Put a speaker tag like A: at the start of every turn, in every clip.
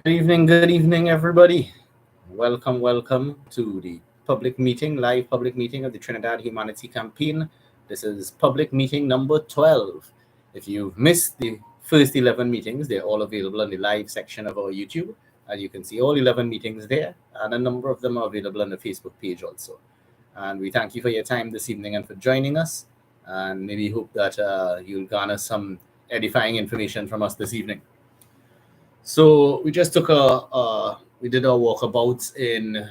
A: Good evening, everybody. Welcome to the live public meeting of the Trinidad Humanity Campaign. This is public meeting number 12. If you've missed the first 11 meetings, they're all available on the live section of our YouTube. And you can see all 11 meetings there, and a number of them are available on the Facebook page also. And we thank you for your time this evening and for joining us. And maybe hope that you'll garner some edifying information from us this evening. So we just we did our walkabouts in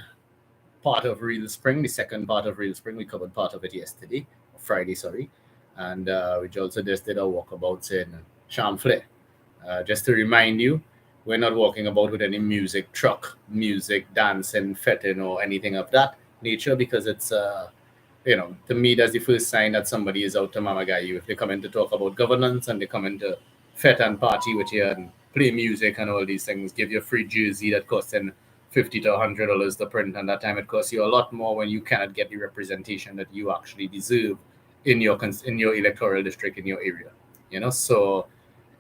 A: part of Real Spring, the second part of Real Spring. We covered part of it yesterday, Friday, sorry. And we also just did our walkabouts in Chamflair. Just to remind you, we're not walking about with any music truck, music, dancing, fetting, or anything of that nature because it's, to me, that's the first sign that somebody is out to mamaga you. If they come in to talk about governance and they come in to fet and party with you and play music and all these things, give you a free jersey that costs $50 to $100 to print, and that time it costs you a lot more when you cannot get the representation that you actually deserve in your electoral district, in your area. So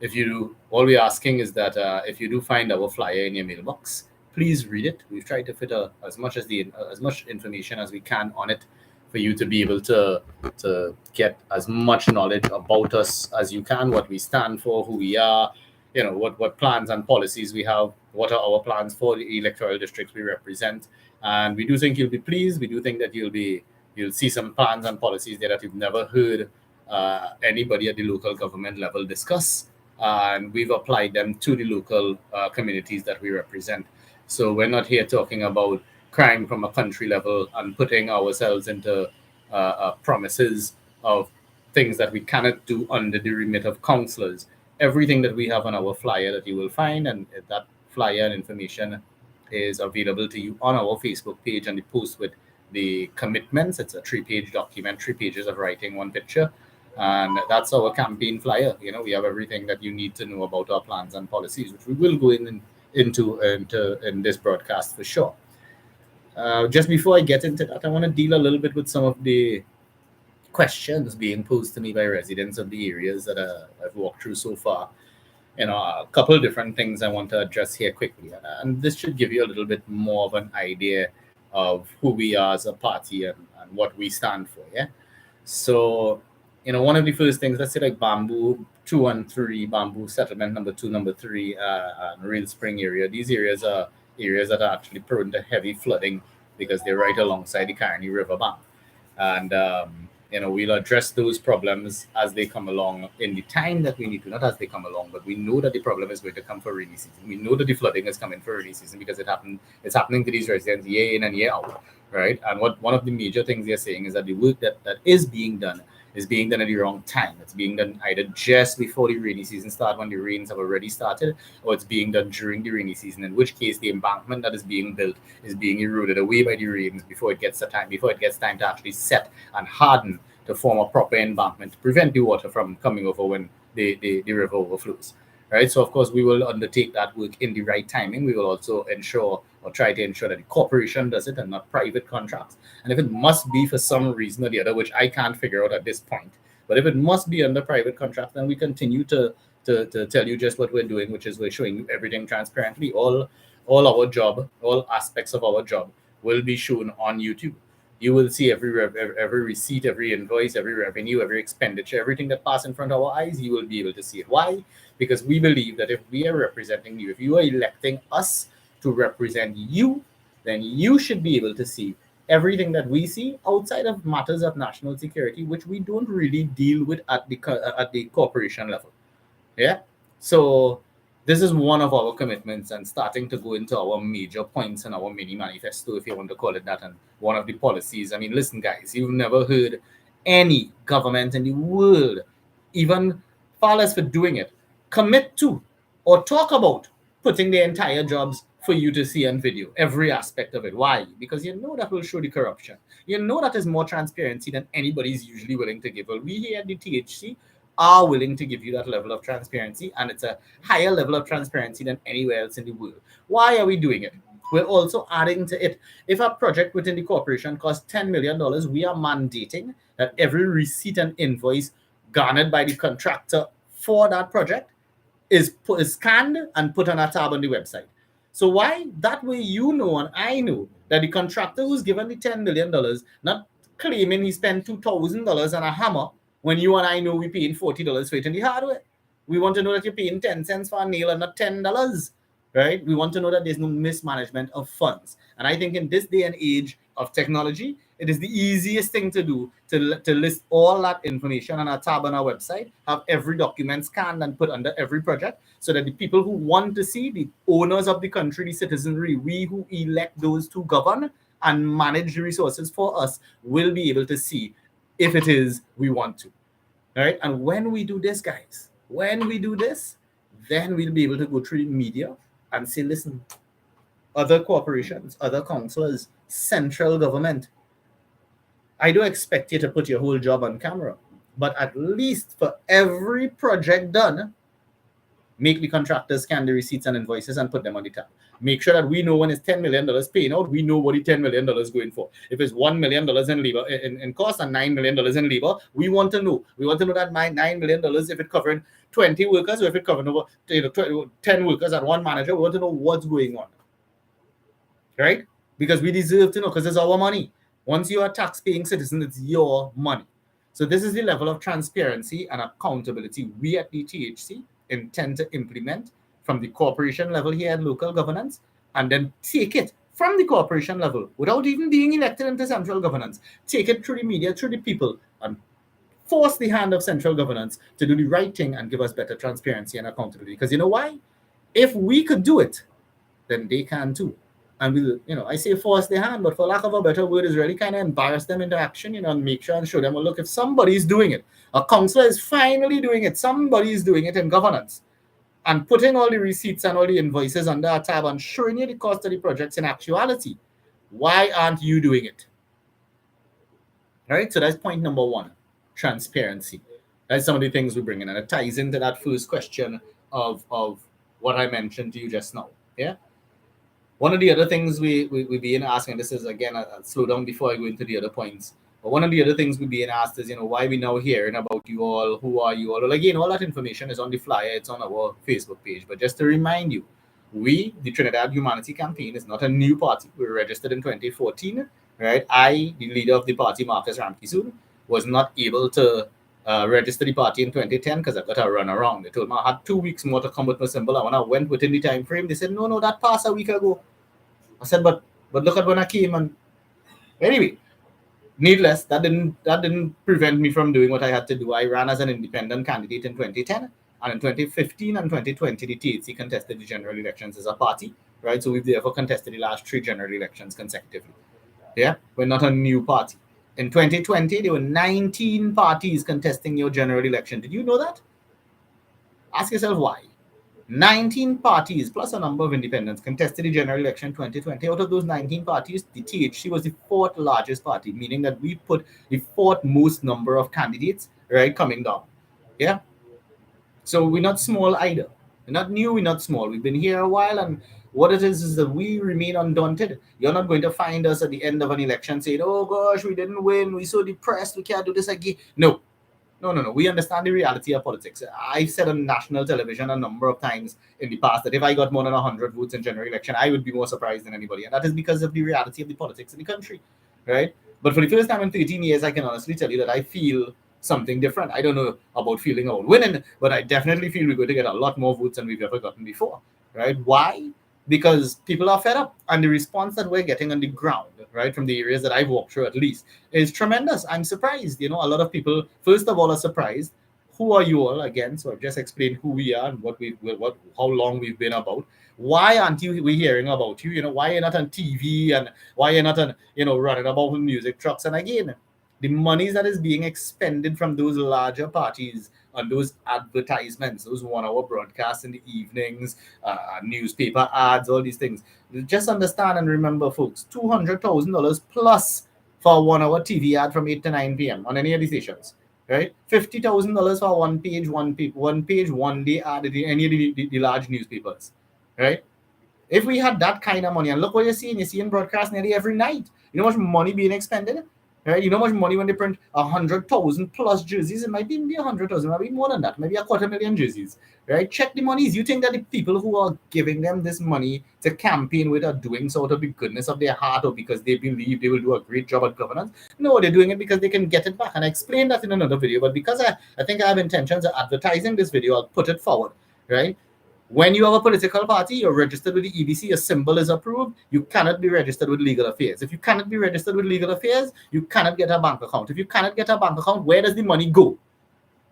A: if you all we're asking is that if you do find our flyer in your mailbox, please read it. We've tried to fit as much information as we can on it for you to be able to get as much knowledge about us as you can, what we stand for, who we are, what plans and policies we have, what are our plans for the electoral districts we represent. And we do think you'll be pleased. We do think that you'll see some plans and policies there that you've never heard anybody at the local government level discuss. And we've applied them to the local communities that we represent. So we're not here talking about crime from a country level and putting ourselves into promises of things that we cannot do under the remit of councillors. Everything that we have on our flyer that you will find, and that flyer and information is available to you on our Facebook page, and the post with the commitments. It's a 3-page document, 3 pages of writing, 1 picture. And that's our campaign flyer. We have everything that you need to know about our plans and policies, which we will go into in this broadcast for sure. Just before I get into that, I want to deal a little bit with some of the questions being posed to me by residents of the areas that I've walked through so far. A couple of different things I want to address here quickly. And this should give you a little bit more of an idea of who we are as a party and what we stand for, yeah? So, one of the first things, let's say like Bamboo 2 and 3, Bamboo Settlement number 2, number 3, and Real Spring area. These areas are areas that are actually prone to heavy flooding because they're right alongside the Carney River bank. And, we'll address those problems as they come along in the time that we need to, not as they come along, but we know that the problem is going to come for rainy season. We know that the flooding is coming for rainy season because it's happening to these residents year in and year out, right? And one of the major things they're saying is that the work that is being done is being done at the wrong time. It's being done either just before the rainy season starts, when the rains have already started, or it's being done during the rainy season, in which case the embankment that is being built is being eroded away by the rains before it gets time to actually set and harden to form a proper embankment to prevent the water from coming over when the river overflows. Right. So of course we will undertake that work in the right timing. We will also ensure or try to ensure that the corporation does it and not private contracts. And if it must be for some reason or the other, which I can't figure out at this point, but if it must be under private contract, then we continue to tell you just what we're doing, which is we're showing you everything transparently. All our job, all aspects of our job will be shown on YouTube. You will see every receipt, every invoice, every revenue, every expenditure, everything that passes in front of our eyes. You will be able to see it. Why? Because we believe that if we are representing you, if you are electing us to represent you, then you should be able to see everything that we see outside of matters of national security, which we don't really deal with at the corporation level. Yeah. So this is one of our commitments, and starting to go into our major points in our mini manifesto, if you want to call it that, and one of the policies. I mean, listen, guys, you've never heard any government in the world, even far less for doing it, commit to or talk about putting their entire jobs for you to see on video, every aspect of it. Why? Because that will show the corruption. That is more transparency than anybody's usually willing to give. Well, we here at the THC are willing to give you that level of transparency, and it's a higher level of transparency than anywhere else in the world. Why are we doing it? We're also adding to it. If a project within the corporation costs $10 million, we are mandating that every receipt and invoice garnered by the contractor for that project is scanned and put on a tab on the website. So why? That way you know and I know that the contractor who's given the $10 million, not claiming he spent $2,000 on a hammer, when you and I know we're paying $40 for it in the hardware. We want to know that you're paying 10 cents for a nail and not $10. Right? We want to know that there's no mismanagement of funds. And I think in this day and age of technology, it is the easiest thing to do to list all that information on a tab on our website, have every document scanned and put under every project, so that the people who want to see, the owners of the country, the citizenry, we who elect those to govern and manage the resources for us, will be able to see if it is we want to. All right. And when we do this, guys, when we do this, then we'll be able to go through the media and say, listen, other corporations, other councillors, central government, I don't expect you to put your whole job on camera, but at least for every project done, make the contractors scan the receipts and invoices and put them on the tab. Make sure that we know when it's $10 million paying out, we know what the $10 million is going for. If it's $1 million in labor in cost and $9 million in labor, we want to know. We want to know that my $9 million, if it's covering 20 workers or if it's covering over 10 workers and one manager, we want to know what's going on. Right? Because we deserve to know, because it's our money. Once you're a tax-paying citizen, it's your money. So this is the level of transparency and accountability we at the THC intend to implement from the corporation level here at local governance, and then take it from the corporation level without even being elected into central governance. Take it through the media, through the people, and force the hand of central governance to do the right thing and give us better transparency and accountability. Because you know why? If we could do it, then they can too. And we'll, I say force their hand, but for lack of a better word, is really kind of embarrass them into action, and make sure and show them, well, look, if somebody's doing it, a councillor is finally doing it, somebody's doing it in governance, and putting all the receipts and all the invoices under a tab and showing you the cost of the projects in actuality, why aren't you doing it? All right, so that's point number one, transparency. That's some of the things we bring in, and it ties into that first question of what I mentioned to you just now. Yeah. One of the other things we being asked, and this is again a slow down before I go into the other points. But one of the other things we being asked is, why we now hearing about you all, who are you all? Well, again, all that information is on the flyer, it's on our Facebook page. But just to remind you, we, the Trinidad Humanity Campaign, is not a new party. We were registered in 2014, right? I, the leader of the party, Marcus Ramkisoon, was not able to register the party in 2010 because I got a run around. They told me I had 2 weeks more to come with my symbol. And when I went within the time frame, they said, no, that passed a week ago. I said, but look at when I came. And anyway, needless, that didn't prevent me from doing what I had to do. I ran as an independent candidate in 2010, and in 2015 and 2020, the THC contested the general elections as a party, right? So we've therefore contested the last 3 general elections consecutively. Yeah, we're not a new party. In 2020, there were 19 parties contesting your general election. Did you know that? Ask yourself why. 19 parties plus a number of independents contested the general election 2020. Out of those 19 parties, the THC was the 4th largest party, meaning that we put the 4th most number of candidates, right, coming down. Yeah. So we're not small either. We're not new, we're not small. We've been here a while, and what it is that we remain undaunted. You're not going to find us at the end of an election saying, oh gosh, we didn't win, we're so depressed, we can't do this again. No. We understand the reality of politics. I've said on national television a number of times in the past that if I got more than 100 votes in general election, I would be more surprised than anybody. And that is because of the reality of the politics in the country, right? But for the first time in 13 years, I can honestly tell you that I feel something different. I don't know about feeling about winning, but I definitely feel we're going to get a lot more votes than we've ever gotten before, right? Why? Because people are fed up, and the response that we're getting on the ground, right, from the areas that I've walked through at least, is tremendous. I'm surprised. A lot of people, first of all, are surprised. Who are you all? Again, so I've just explained who we are and how long we've been about. Why aren't we hearing about you? Why you're not on TV, and why you're not on, running about in music trucks? And again, the money that is being expended from those larger parties on those advertisements, those 1 hour broadcasts in the evenings, newspaper ads, all these things. Just understand and remember, folks, $200,000 plus for a 1 hour TV ad from 8 to 9 p.m. on any of the stations, right? $50,000 for one page, one day ad in any of the large newspapers, right? If we had that kind of money, and look what you're seeing broadcast nearly every night. You know how much money being expended? right? You know how much money when they print 100,000 plus jerseys? It might even be 100,000, maybe more than that, maybe 250,000 jerseys, right? Check the monies. You think that the people who are giving them this money to campaign with are doing so out of the goodness of their heart or because they believe they will do a great job at governance? No, they're doing it because they can get it back. And I explained that in another video, but because I think I have intentions of advertising this video, I'll put it forward, right? When you have a political party, you're registered with the EBC, your symbol is approved, you cannot be registered with legal affairs. If you cannot be registered with legal affairs, you cannot get a bank account. If you cannot get a bank account, where does the money go?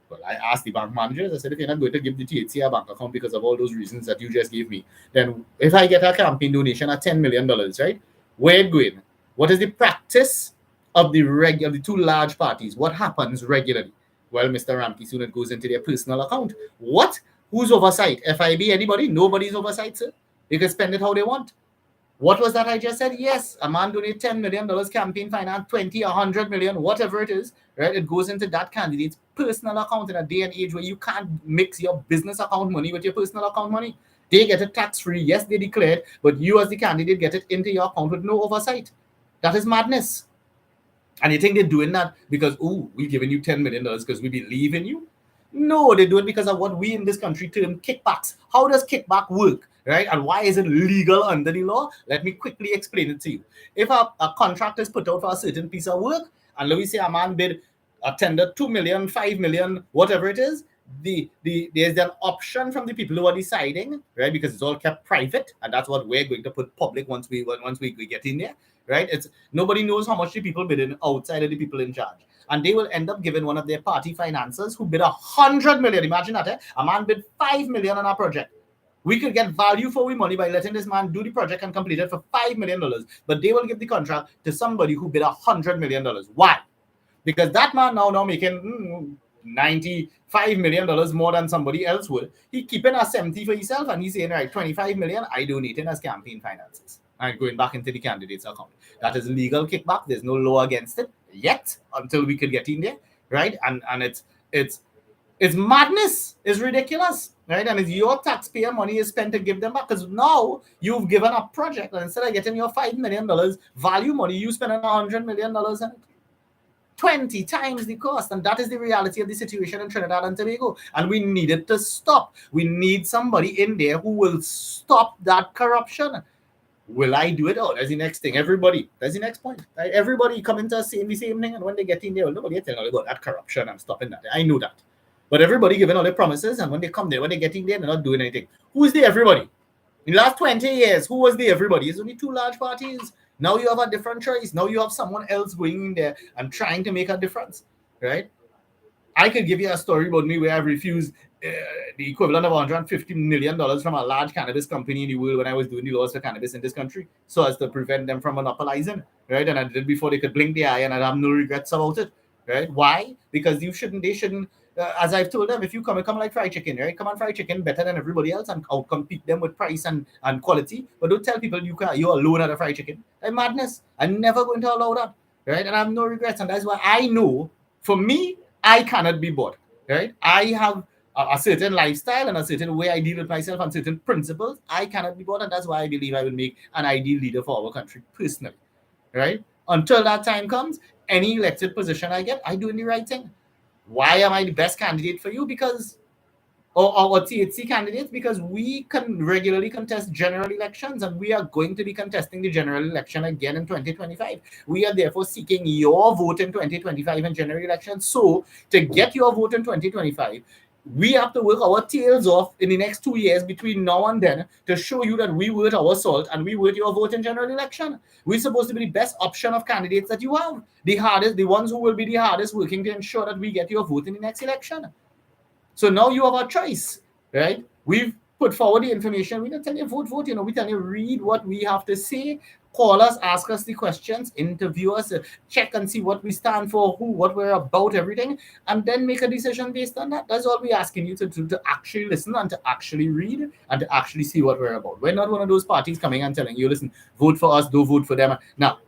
A: Well, I asked the bank managers, I said, if you're not going to give the THC a bank account because of all those reasons that you just gave me, then if I get a campaign donation at $10 million, right, where it going? What is the practice of the two large parties? What happens regularly? Well, Mr. Ramke, soon it goes into their personal account. What? Who's oversight? FIB, anybody? Nobody's oversight, sir. They can spend it how they want. What was that I just said? Yes, a man donated $10 million campaign finance, 20, 100 million, whatever it is, right? It goes into that candidate's personal account in a day and age where you can't mix your business account money with your personal account money. They get it tax-free. Yes, they declared, but you as the candidate get it into your account with no oversight. That is madness. And you think they're doing that because, we're giving you $10 million because we believe in you? No, they do it because of what we in this country term kickbacks. How does kickback work, right? And why is it legal under the law? Let me quickly explain it to you. If a contract is put out for a certain piece of work, and let me say a man bid a tender 2 million, 5 million, whatever it is, there's an option from the people who are deciding, right? Because it's all kept private, and that's what we're going to put public once we get in there, right? It's nobody knows how much the people bid in outside of the people in charge. And they will end up giving one of their party financiers who bid 100 million. Imagine that, a man bid 5 million on our project. We could get value for our money by letting this man do the project and complete it for $5 million. But they will give the contract to somebody who bid $100 million. Why? Because that man now making $95 million more than somebody else would. He keeping a 70 for himself and he's saying, right, 25 million, I donating as campaign finances. And going back into the candidate's account. That is legal kickback. There's no law against it yet until we could get in there, right? And it's madness. It's ridiculous, right? And it's your taxpayer money is spent to give them back because now you've given a project and instead of getting your $5 million value money, you spend $100 million on it. 20 times the cost. And that is the reality of the situation in Trinidad and Tobago. And we need it to stop. We need somebody in there who will stop that corruption. Will I do it? Oh, that's the next thing. Everybody, that's the next point. Right? Everybody coming to say the same thing, and when they get in there, well, nobody telling about that corruption and stopping that. I know that. But everybody giving all their promises, and when they come there, when they get in there, they're not doing anything. Who is the everybody? In the last 20 years, who was the everybody? It's only two large parties. Now you have a different choice. Now you have someone else going in there and trying to make a difference, right? I could give you a story about me where I refused the equivalent of $150 million from a large cannabis company in the world when I was doing the laws for cannabis in this country, so as to prevent them from monopolizing, right? And I did it before they could blink the eye, and I have no regrets about it, right? Why? Because they shouldn't. As I've told them, if you come like fried chicken, right? Come on, fried chicken better than everybody else and outcompete them with price and quality. But don't tell people you're alone at a fried chicken. That's madness. I'm never going to allow that, right? And I have no regrets, and that's why I know, for me, I cannot be bought, right? I have a certain lifestyle and a certain way I deal with myself and certain principles. I cannot be bought, and that's why I believe I will make an ideal leader for our country personally, right? Until that time comes, any elected position I get, I doing the right thing. Why am I the best candidate for you? Because or THC candidates, because we can regularly contest general elections, and we are going to be contesting the general election again in 2025. We are therefore seeking your vote in 2025 in general elections. So to get your vote in 2025, we have to work our tails off in the next 2 years between now and then to show you that we worth our salt and we worth your vote in general election. We're supposed to be the best option of candidates that you have. The ones who will be the hardest working to ensure that we get your vote in the next election. So now you have a choice, right? We've put forward the information. We don't tell you vote. We tell you read what we have to say, call us, ask us the questions, interview us, check and see what we stand for, what we're about, everything, and then make a decision based on that. That's all we're asking you to do, to actually listen and to actually read and to actually see what we're about. We're not one of those parties coming and telling you, listen, vote for us, don't vote for them. Now,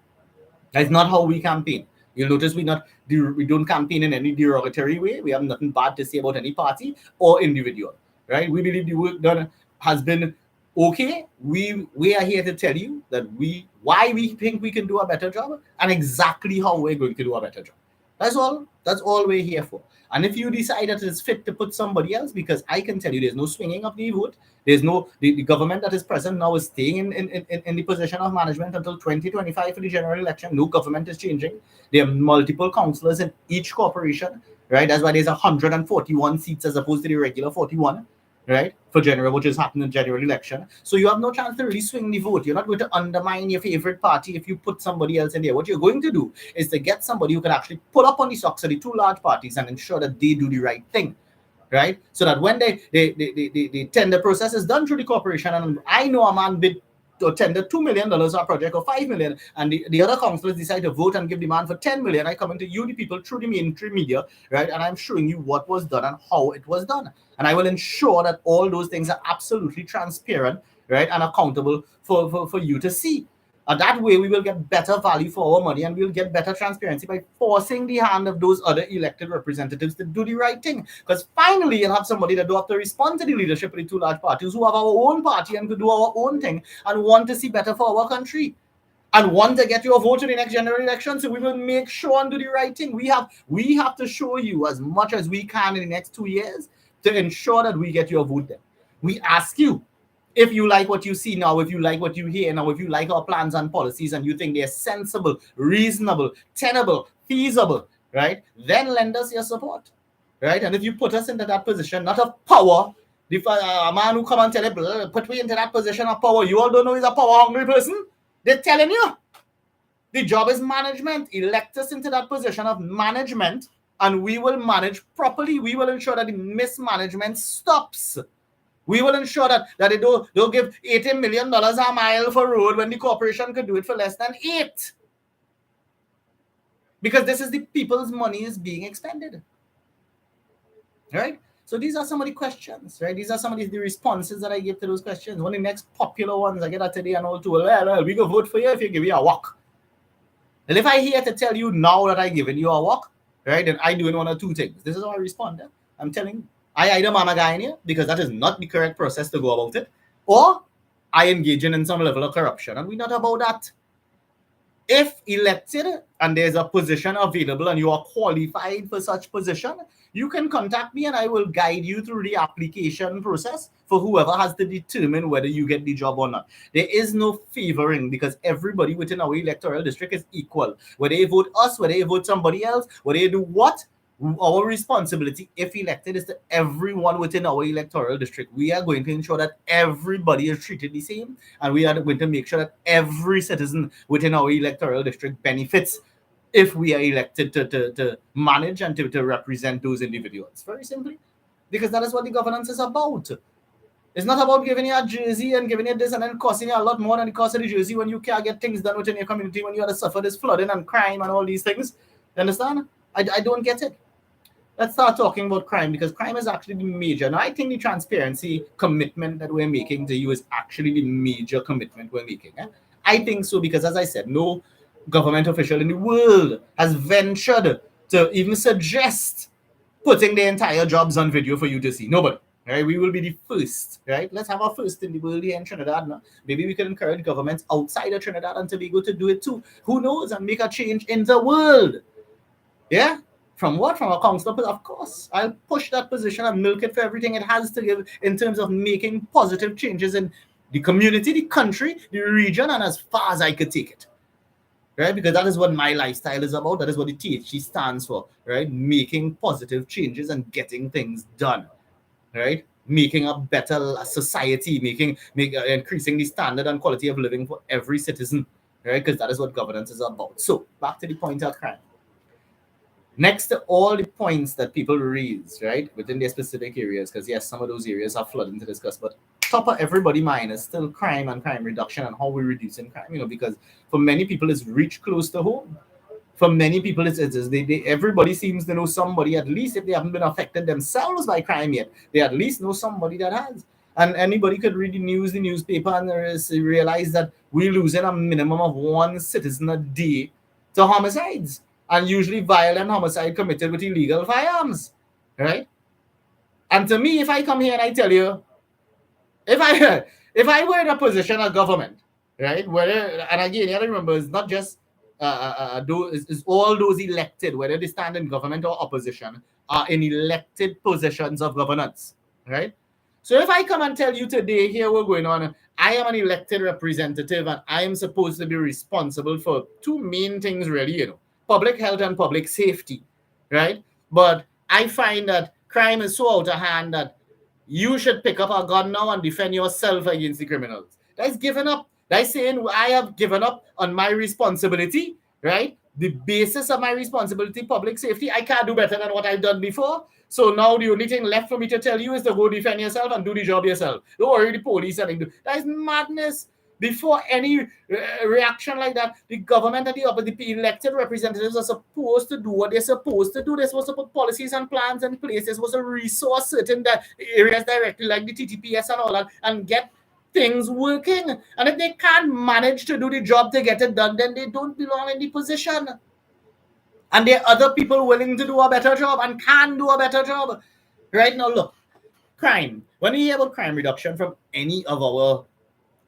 A: that's not how we campaign. You'll notice we don't campaign in any derogatory way. We have nothing bad to say about any party or individual, right? We believe the work done has been Okay, we are here to tell you that why we think we can do a better job and exactly how we're going to do a better job. That's all. That's all we're here for. And if you decide that it's fit to put somebody else, because I can tell you there's no swinging of the vote. There's no the government that is present now is staying in the position of management until 2025 for the general election. No government is changing. There are multiple councillors in each corporation, right? That's why there's 141 seats as opposed to the regular 41, right, for general, which is happening in general election. So you have no chance to really swing the vote. You're not going to undermine your favorite party if you put somebody else in there. What you're going to do is to get somebody who can actually pull up on the socks of the two large parties and ensure that they do the right thing, right? So that when the tender process is done through the corporation, and I know a man bid to tender $2 million a project or $5 million, and the other councillors decide to vote and give demand for $10 million. I come into you, the people, through the mainstream media, right? And I'm showing you what was done and how it was done. And I will ensure that all those things are absolutely transparent, right? And accountable for you to see. And that way we will get better value for our money, and we'll get better transparency by forcing the hand of those other elected representatives to do the right thing. Because finally you'll have somebody that do have to respond to the leadership of the two large parties who have our own party and to do our own thing and want to see better for our country and want to get your vote in the next general election. So we will make sure and do the right thing. We have to show you as much as we can in the next 2 years to ensure that we get your vote there. We ask you, if you like what you see now, if you like what you hear now, if you like our plans and policies and you think they're sensible, reasonable, tenable, feasible, right, then lend us your support, right? And if you put us into that position, not of power, if a man who come and tell you, put me into that position of power, you all don't know he's a power-hungry person. They're telling you. The job is management. Elect us into that position of management, and we will manage properly. We will ensure that the mismanagement stops. We will ensure that they don't give $80 million a mile for road when the corporation could do it for less than 8. Because this is the people's money is being expended. Right? So these are some of the questions, right? These are some of the responses that I give to those questions. One of the next popular ones I get at today and all too, well, we go vote for you if you give you a walk. And if I here to tell you now that I'm giving you a walk, right, then I doing one or two things. This is how I respond. I'm telling you. I either mama guy in here because that is not the correct process to go about it, or I engage in some level of corruption, and we're not about that. If elected and there's a position available and you are qualified for such position, you can contact me and I will guide you through the application process for whoever has to determine whether you get the job or not. There is no favoring because everybody within our electoral district is equal. Whether they vote us, whether they vote somebody else, whether they do what, our responsibility, if elected, is to everyone within our electoral district. We are going to ensure that everybody is treated the same, and we are going to make sure that every citizen within our electoral district benefits if we are elected to manage and to represent those individuals. Very simply, because that is what the governance is about. It's not about giving you a jersey and giving you this and then costing you a lot more than the cost of the jersey when you can't get things done within your community, when you have to suffer this flooding and crime and all these things. You understand? I don't get it. Let's start talking about crime, because crime is actually the major. Now, I think the transparency commitment that we're making to you is actually the major commitment we're making. I think so because, as I said, no government official in the world has ventured to even suggest putting their entire jobs on video for you to see. Nobody. Right? We will be the first. Right? Let's have our first in the world here in Trinidad now. Maybe we can encourage governments outside of Trinidad and Tobago to do it too. Who knows? And make a change in the world. Yeah? From what? From a councillor? Of course. I'll push that position and milk it for everything it has to give in terms of making positive changes in the community, the country, the region, and as far as I could take it. Right? Because that is what my lifestyle is about. That is what the THC stands for. Right? Making positive changes and getting things done. Right? Making a better society, increasing the standard and quality of living for every citizen. Right? Because that is what governance is about. So, back to the point of crime. Next to all the points that people raise, right, within their specific areas, because yes, some of those areas are flooding to discuss, but top of everybody's mind is still crime and crime reduction and how we're reducing crime, because for many people it's reached close to home. For many people, everybody seems to know somebody, at least if they haven't been affected themselves by crime yet, they at least know somebody that has. And anybody could read the newspaper, and realize that we're losing a minimum of 1 citizen a day to homicides. And usually violent homicide committed with illegal firearms, right? And to me, if I come here and I tell you, If I were in a position of government, right, whether, and again, you have to remember, it's not just it's all those elected, whether they stand in government or opposition, are in elected positions of governance, right? So if I come and tell you today, here we're going on, I am an elected representative and I am supposed to be responsible for two main things, really, public health and public safety, right? But I find that crime is so out of hand that you should pick up a gun now and defend yourself against the criminals. That's giving up. That's saying I have given up on my responsibility, right? The basis of my responsibility, public safety, I can't do better than what I've done before. So now the only thing left for me to tell you is to go defend yourself and do the job yourself. Don't worry the police and that is madness. Before any reaction like that, the government and the elected representatives are supposed to do what they're supposed to do. They're supposed to put policies and plans in place. They're supposed to resource certain areas directly, like the TTPS and all that, and get things working. And if they can't manage to do the job to get it done, then they don't belong in the position. And there are other people willing to do a better job and can do a better job. Right now, look, crime. When we hear about crime reduction from any of our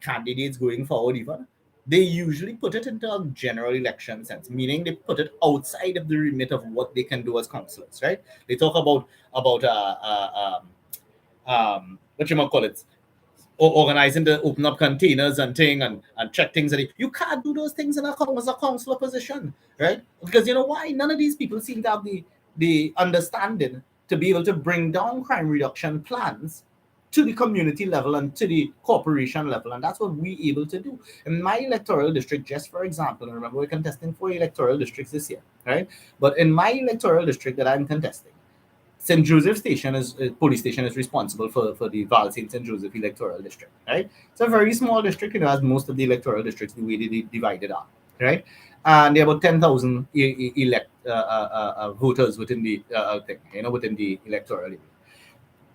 A: candidates going forward, even they usually put it into a general election sense, meaning they put it outside of the remit of what they can do as councillors, right? They talk about what you might call it, organizing to open up containers and check things. You can't do those things as a councillor position, right? Because you know why? None of these people seem to have the understanding to be able to bring down crime reduction plans to the community level and to the corporation level, and that's what we're able to do. In my electoral district, just for example, and remember we're contesting 4 electoral districts this year, right? But in my electoral district that I'm contesting, St. Joseph Station police station is responsible for the Val St. Joseph electoral district, right? It's a very small district, as most of the electoral districts, the way they divided are, right? And there are about 10,000 voters within the thing, within the electoral area.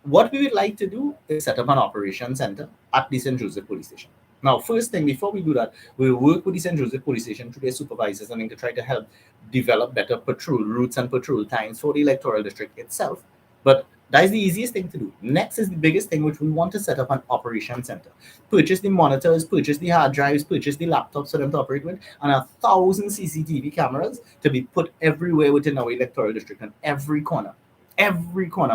A: What we would like to do is set up an operation center at the St. Joseph police station. Now, first thing, before we do that, we'll work with the St. Joseph police station through their supervisors and to try to help develop better patrol routes and patrol times for the electoral district itself. But that is the easiest thing to do. Next is the biggest thing, which we want to set up an operation center. Purchase the monitors, purchase the hard drives, purchase the laptops for them to operate with, and 1,000 CCTV cameras to be put everywhere within our electoral district, and every corner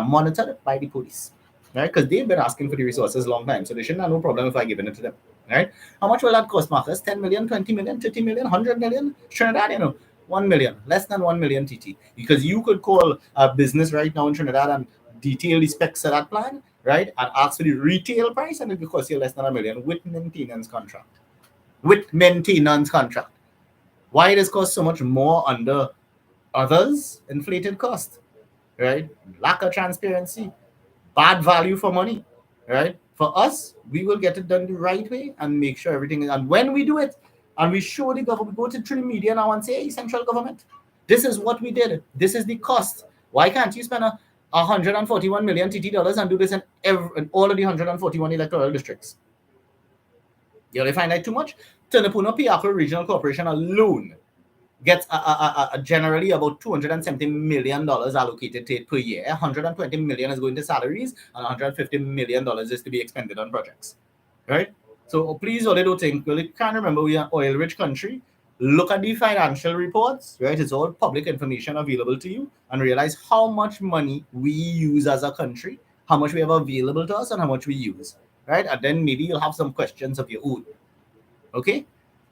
A: monitored by the police, right? Because they've been asking for the resources a long time, so they shouldn't have no problem if I give it to them, right? How much will that cost, Marcus? 10 million, 20 million, 30 million, 100 million? Trinidad, 1 million, less than 1 million TT. Because you could call a business right now in Trinidad and detail the specs of that plan, right? And ask for the retail price, and it will cost you less than $1 million with maintenance contract. Why does cost so much more under others? Inflated cost, right? Lack of transparency, bad value for money, right? For us, we will get it done the right way and make sure everything is. And when we do it, and we show the government, go to the media now and say, hey, central government, this is what we did. This is the cost. Why can't you spend 141 million TT dollars and do this in all of the 141 electoral districts? You'll find that too much. Tunapuna Piakro Regional Corporation alone gets generally about $270 million allocated to it per year. 120 million is going to salaries, and 150 million dollars is to be expended on projects, right? So please, all don't think, well, you can't remember we are an oil-rich country. Look at the financial reports, right? It's all public information available to you, and realize how much money we use as a country, how much we have available to us, and how much we use, right? And then maybe you'll have some questions of your own, okay?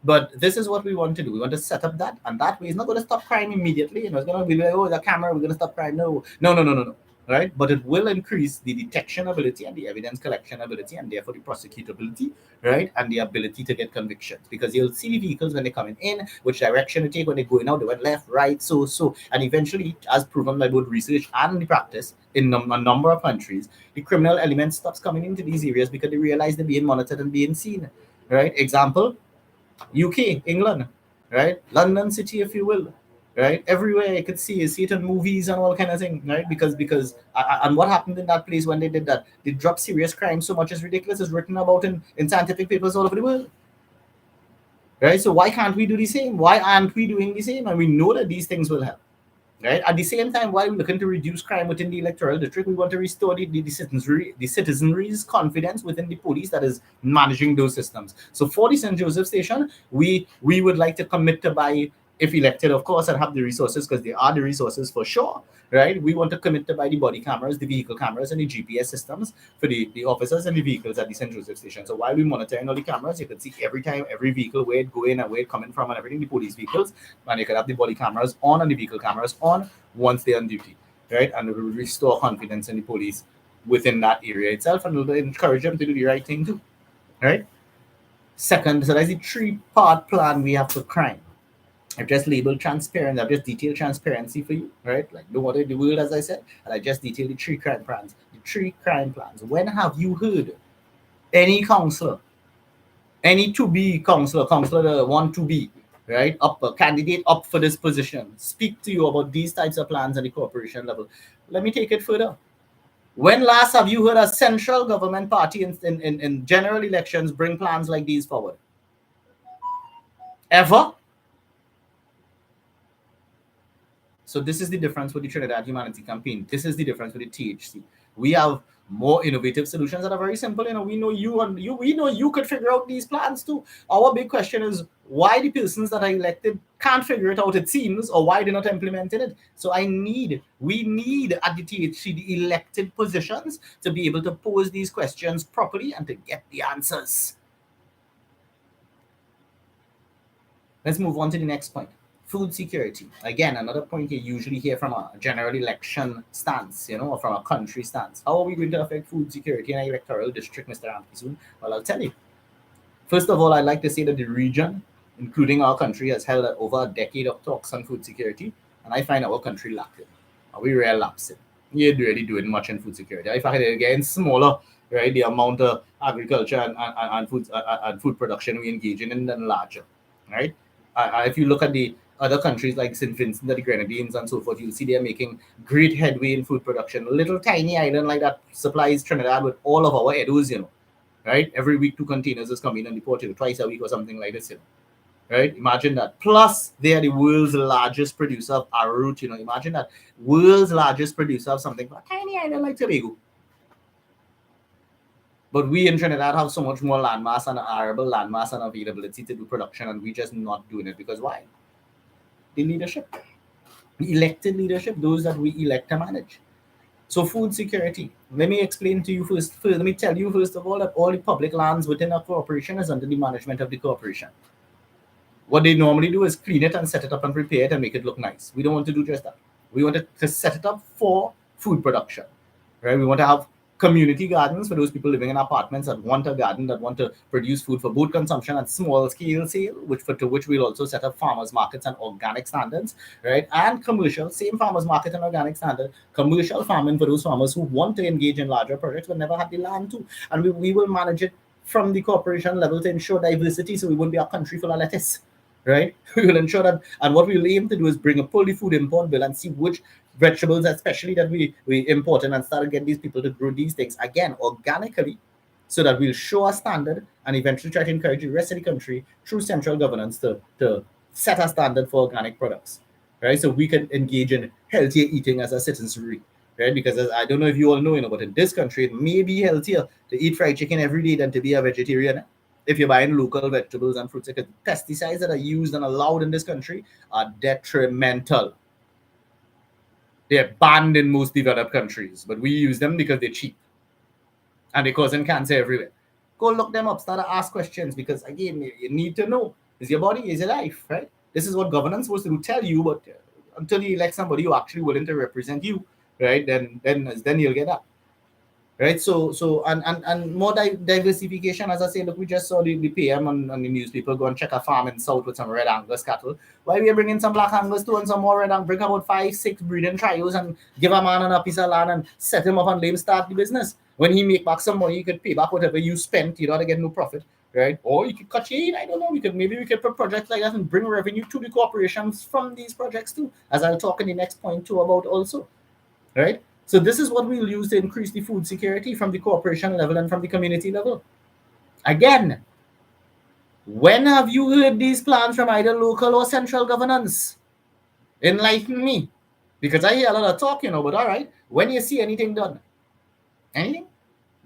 A: But this is what we want to do. We want to set up that, and that way it's not going to stop crime immediately. It's going to be like, oh, the camera, we're going to stop crime. No, right? But it will increase the detection ability and the evidence collection ability, and therefore the prosecutability, right? And the ability to get convictions, because you'll see the vehicles when they're coming in, which direction they take, when they're going out, they went left, right, so, and eventually, as proven by both research and the practice in a number of countries, the criminal element stops coming into these areas because they realize they're being monitored and being seen, right? Example, UK, England, right? London City, if you will, right? Everywhere you could see it in movies and all kind of thing, right? Because and what happened in that place when they did that? They dropped serious crime so much it's ridiculous. It's written about in scientific papers all over the world, right? So why can't we do the same? Why aren't we doing the same? And we know that these things will help, Right? At the same time, while we're looking to reduce crime within the electoral district, we want to restore the citizenry's confidence within the police that is managing those systems. So for the St. Joseph station, we would like to commit to buy, if elected, of course, and have the resources, because there are the resources for sure, right? We want to commit to buy the body cameras, the vehicle cameras, and the GPS systems for the officers and the vehicles at the St. Joseph station. So while we monitoring all the cameras, you can see every time, every vehicle, where it going and where it coming from and everything, the police vehicles, and you can have the body cameras on and the vehicle cameras on once they're on duty, right? And it will restore confidence in the police within that area itself, and will encourage them to do the right thing too, right? Second, so that's the three-part plan we have for crime. I've just labeled transparent. I've just detailed transparency for you, right? Like no other the world, as I said, and I just detailed the three crime plans. The three crime plans. When have you heard any counselor, any to-be counselor the one to be, right, up a candidate up for this position, speak to you about these types of plans at the corporation level? Let me take it further. When last have you heard a central government party in general elections bring plans like these forward? Ever? So this is the difference with the Trinidad Humanity Campaign. This is the difference with the THC. We have more innovative solutions that are very simple. We know we know you could figure out these plans too. Our big question is why the persons that are elected can't figure it out, it seems, or why they're not implementing it. So we need at the THC the elected positions to be able to pose these questions properly and to get the answers. Let's move on to the next point. Food security. Again, another point you usually hear from a general election stance, or from a country stance. How are we going to affect food security in an electoral district, Mr. Ampisoon? Well, I'll tell you. First of all, I'd like to say that the region, including our country, has held over a decade of talks on food security, and I find our country lacking. We really lapsing. We ain't really doing much in food security. I find it getting smaller, right? The amount of agriculture and food production we engage in than larger, right? If you look at the other countries like St. Vincent and the Grenadines and so forth, you'll see they're making great headway in food production. A little tiny island like that supplies Trinidad with all of our Edos, right? Every week 2 containers is coming and deported twice a week or something like this, right? Imagine that. Plus, they are the world's largest producer of arrowroot, Imagine that. World's largest producer of something for a tiny island like Tobago. But we in Trinidad have so much more landmass and arable landmass and availability to do production, and we're just not doing it. Because why? The leadership. The elected leadership, those that we elect to manage. So food security. Let me explain to you first. Let me tell you first of all that all the public lands within a corporation is under the management of the corporation. What they normally do is clean it and set it up and prepare it and make it look nice. We don't want to do just that. We want to set it up for food production, right? We want to have community gardens for those people living in apartments that want a garden, that want to produce food for both consumption and small scale sale, to which we'll also set up farmers markets and organic standards, right? And commercial, same farmers market and organic standard, commercial farming for those farmers who want to engage in larger projects but never have the land to. And we will manage it from the corporation level to ensure diversity, so we won't be a country full of lettuce, right? We will ensure that, and what we'll aim to do is bring a fully food import bill and see which vegetables, especially that we import and start to get these people to grow these things again organically, so that we'll show a standard and eventually try to encourage the rest of the country through central governance to set a standard for organic products, right? So we can engage in healthier eating as a citizenry, right? Because I don't know if you all know, but in this country, it may be healthier to eat fried chicken every day than to be a vegetarian. If you're buying local vegetables and fruits, because pesticides that are used and allowed in this country are detrimental. They're banned in most developed countries, but we use them because they're cheap and they're causing cancer everywhere. Go look them up, start to ask questions, because again, you need to know, is your body, is your life, right? This is what governance is supposed to do, tell you, but until you elect somebody who actually willing to represent you, right, then you'll get that. Right, so and more diversification. As I say, look, we just saw the PM on the newspaper go and check a farm in South with some red Angus cattle. Why we are bringing some black Angus too and some more red Angus? Bring about 5-6 breeding trials and give a man a piece of land and set him up and let him start the business. When he make back some money, you could pay back whatever you spent. You don't get no profit, right? Or you could cut you in. I don't know. We could put projects like that and bring revenue to the corporations from these projects too, as I'll talk in the next point too about also, right? So this is what we'll use to increase the food security from the corporation level and from the community level. Again, when have you heard these plans from either local or central governance? Enlighten me. Because I hear a lot of talk, but all right, when you see anything done, anything,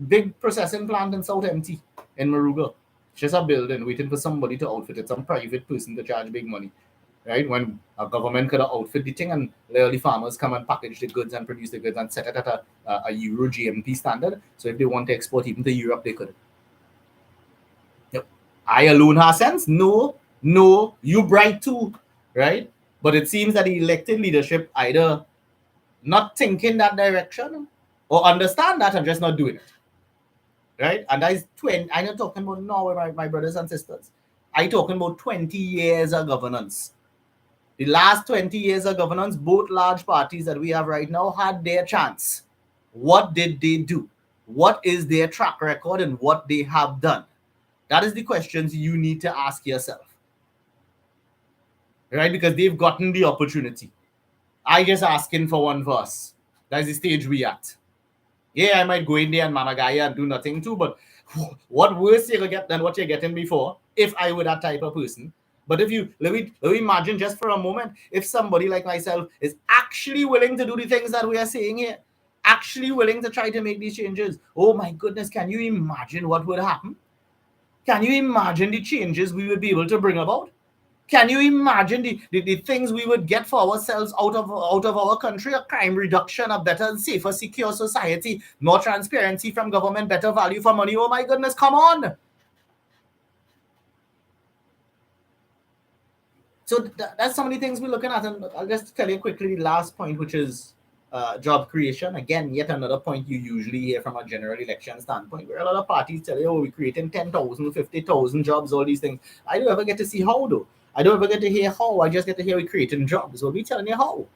A: big processing plant in South Empty in Maruga, just a building waiting for somebody to outfit it, some private person to charge big money, right? When a government could have outfit the thing and literally farmers come and package the goods and produce the goods and set it at a Euro GMP standard. So if they want to export even to Europe, they could. Yep. I alone have sense? No, you bright too, right? But it seems that the elected leadership either not thinking that direction or understand that and just not doing it, right? And that is 20. I'm not talking about now, my brothers and sisters. I'm talking about 20 years of governance. The last 20 years of governance, both large parties that we have right now had their chance. What did they do? What is their track record and what they have done? That is the questions you need to ask yourself, right? Because they've gotten the opportunity. I just asking for one verse. That's the stage we at. Yeah, I might go in there and mamagaya and do nothing too, but what worse you get than what you're getting before if I were that type of person. But if you let me imagine just for a moment, if somebody like myself is actually willing to do the things that we are saying here, actually willing to try to make these changes, oh my goodness, can you imagine what would happen? Can you imagine the changes we would be able to bring about? Can you imagine the things we would get for ourselves out of our country? A crime reduction, a better, safer, secure society, more transparency from government, better value for money. Oh my goodness, come on. So that's some of the things we're looking at. And I'll just tell you quickly the last point, which is job creation. Again, yet another point you usually hear from a general election standpoint, where a lot of parties tell you, oh, we're creating 10,000, 50,000 jobs, all these things. I don't ever get to see how, though. I don't ever get to hear how. I just get to hear we're creating jobs. We'll be telling you how.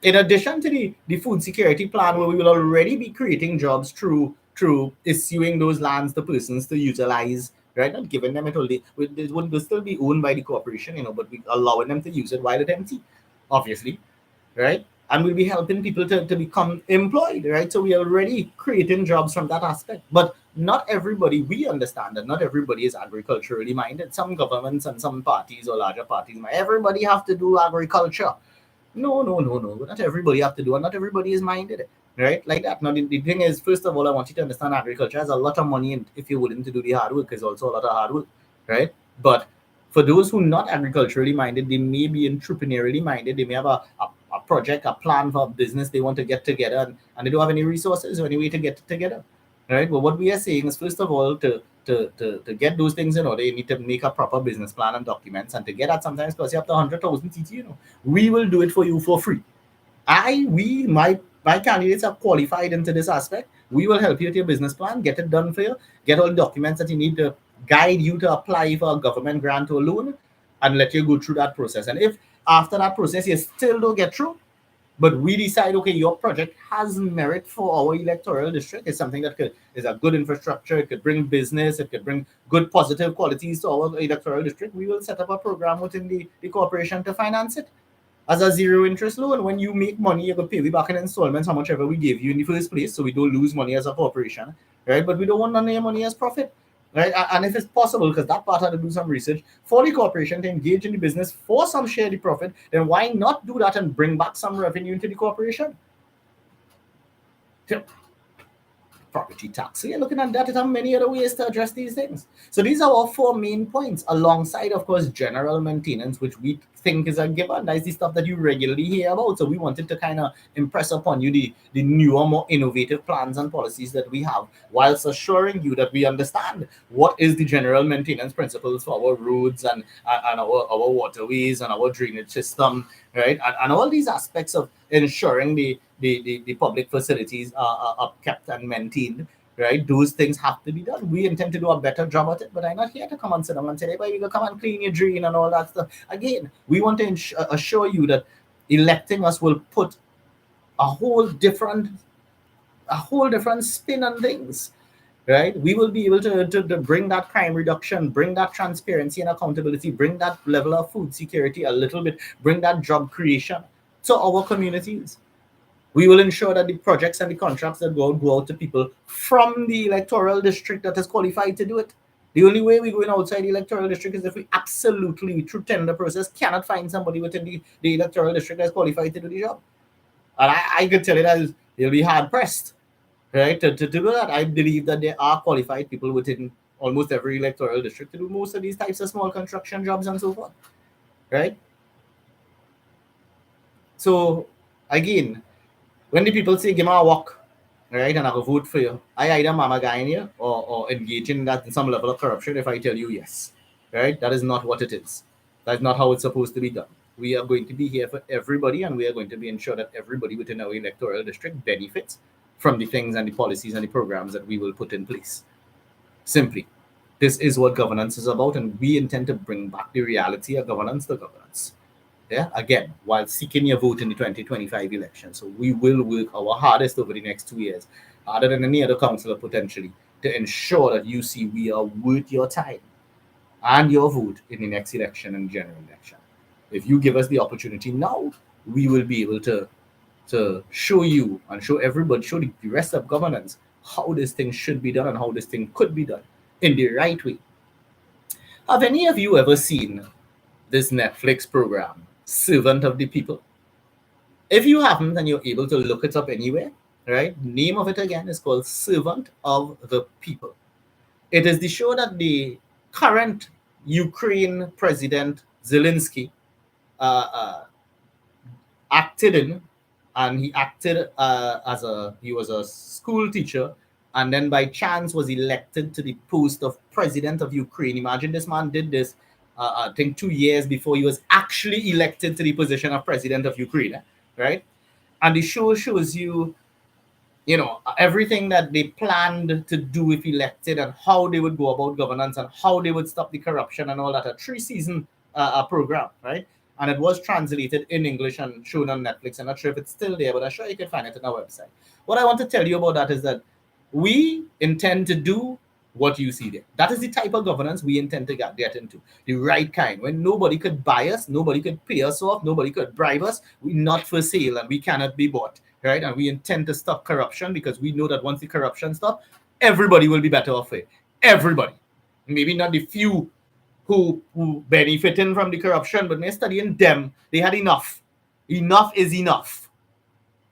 A: In addition to the food security plan, where we will already be creating jobs through issuing those lands to persons to utilize, right? Not giving them it only. It would still be owned by the corporation, but we allowing them to use it while it's empty, obviously, right? And we'll be helping people to become employed, right? So we are already creating jobs from that aspect. But not everybody, we understand that not everybody is agriculturally minded. Some governments and some parties or larger parties, everybody have to do agriculture. No. Not everybody have to do it. Not everybody is minded, right? Like that. Now, the thing is, first of all, I want you to understand agriculture has a lot of money, and if you're willing to do the hard work, is also a lot of hard work, right? But for those who are not agriculturally minded, they may be entrepreneurially minded. They may have a project, a plan for a business they want to get together, and they don't have any resources or any way to get it together, right? But what we are saying is, first of all, to get those things in order, you need to make a proper business plan and documents. And to get that, sometimes cost you up to 100,000 TT. We will do it for you for free. My candidates are qualified into this aspect. We will help you with your business plan, get it done for you, get all the documents that you need to guide you to apply for a government grant or loan, and let you go through that process. And if after that process you still don't get through, but we decide, okay, your project has merit for our electoral district. It's something that is a good infrastructure. It could bring business. It could bring good positive qualities to our electoral district. We will set up a program within the corporation to finance it as a zero interest loan. When you make money, you're going to pay me back in installments, how much ever we gave you in the first place, so we don't lose money as a corporation, right? But we don't want none of your money as profit. Right? And if it's possible, because that part had to do some research, for the corporation to engage in the business for some share the profit, then why not do that and bring back some revenue into the corporation? Property tax. So you're looking at that. There are many other ways to address these things. So these are our 4 main points, alongside, of course, general maintenance, which we think is a given. That's the stuff that you regularly hear about. So we wanted to kind of impress upon you the newer, more innovative plans and policies that we have, whilst assuring you that we understand what is the general maintenance principles for our roads and our waterways and our drainage system, right? And all these aspects of ensuring the public facilities are kept and maintained, right? Those things have to be done. We intend to do a better job at it, but I'm not here to come and sit down and say, hey, we go come and clean your drain and all that stuff. Again, we want to assure you that electing us will put a whole different spin on things, right? We will be able to bring that crime reduction, bring that transparency and accountability, bring that level of food security a little bit, bring that job creation to our communities. We will ensure that the projects and the contracts that go out to people from the electoral district that is qualified to do it. The only way we go in outside the electoral district is if we absolutely, through tender process, cannot find somebody within the electoral district that's qualified to do the job. And I could tell you that they'll be hard pressed, right, to do that. I believe that there are qualified people within almost every electoral district to do most of these types of small construction jobs and so forth, right? So again, when the people say give me a walk, right, and I will vote for you, I either mama guy in you or engage in that in some level of corruption if I tell you yes, right? That is not what it is. That's not how it's supposed to be done. We are going to be here for everybody, and we are going to be ensure that everybody within our electoral district benefits from the things and the policies and the programs that we will put in place. Simply, this is what governance is about, and we intend to bring back the reality of governance to governance. Yeah, again, while seeking your vote in the 2025 election. So we will work our hardest over the next 2 years, harder than any other councillor potentially, to ensure that you see we are worth your time and your vote in the next election and general election. If you give us the opportunity now, we will be able to show you and show everybody, show the rest of governance how this thing should be done and how this thing could be done in the right way. Have any of you ever seen this Netflix program, Servant of the People? If you haven't and you're able to look it up anywhere, right? Name of it again is called Servant of the People. It is the show that the current Ukraine President Zelensky acted in, and he acted he was a school teacher, and then by chance was elected to the post of president of Ukraine. Imagine this man did this, I think 2 years before he was actually elected to the position of president of Ukraine, right? And the show shows you, everything that they planned to do if elected and how they would go about governance and how they would stop the corruption and all that. A 3-season program, right? And it was translated in English and shown on Netflix. I'm not sure if it's still there, but I'm sure you can find it on our website. What I want to tell you about that is that we intend to do what you see there. That is the type of governance we intend to get into. The right kind. When nobody could buy us, nobody could pay us off, nobody could bribe us. We're not for sale and we cannot be bought, right? And we intend to stop corruption because we know that once the corruption stops, everybody will be better off for it. Everybody. Maybe not the few who benefiting from the corruption, but when studying them, they had enough. Enough is enough,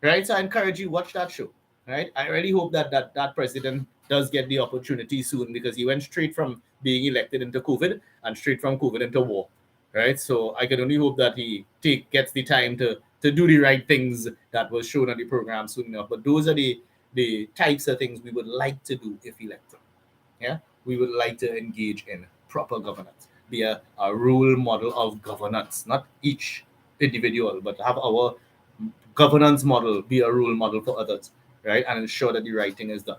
A: right? So I encourage you, watch that show, right? I really hope that president does get the opportunity soon, because he went straight from being elected into COVID and straight from COVID into war, right? So I can only hope that he gets the time to do the right things that was shown on the program soon enough. But those are the types of things we would like to do if elected. Yeah, we would like to engage in proper governance, be a role model of governance, not each individual, but have our governance model be a role model for others, right? And ensure that the right thing is done.